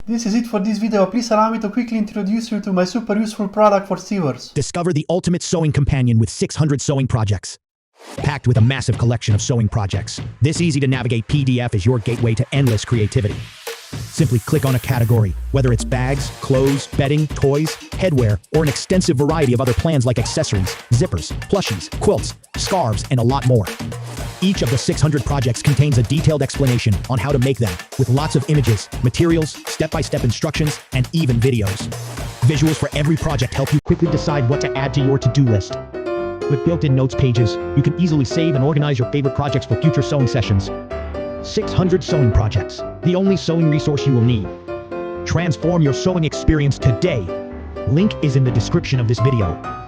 This is it for this video. Please allow me to quickly introduce you to my super useful product for sewers. Discover the ultimate sewing companion with 600 sewing projects. Packed with a massive collection of sewing projects, this easy-to-navigate PDF is your gateway to endless creativity. Simply click on a category, whether it's bags, clothes, bedding, toys, headwear, or an extensive variety of other plans like accessories, zippers, plushies, quilts, scarves, and a lot more. Each of the 600 projects contains a detailed explanation on how to make them, with lots of images, materials, step-by-step instructions, and even videos. Visuals for every project help you quickly decide what to add to your to-do list. With built-in notes pages, you can easily save and organize your favorite projects for future sewing sessions. 600 sewing projects, the only sewing resource you will need. Transform your sewing experience today. Link is in the description of this video.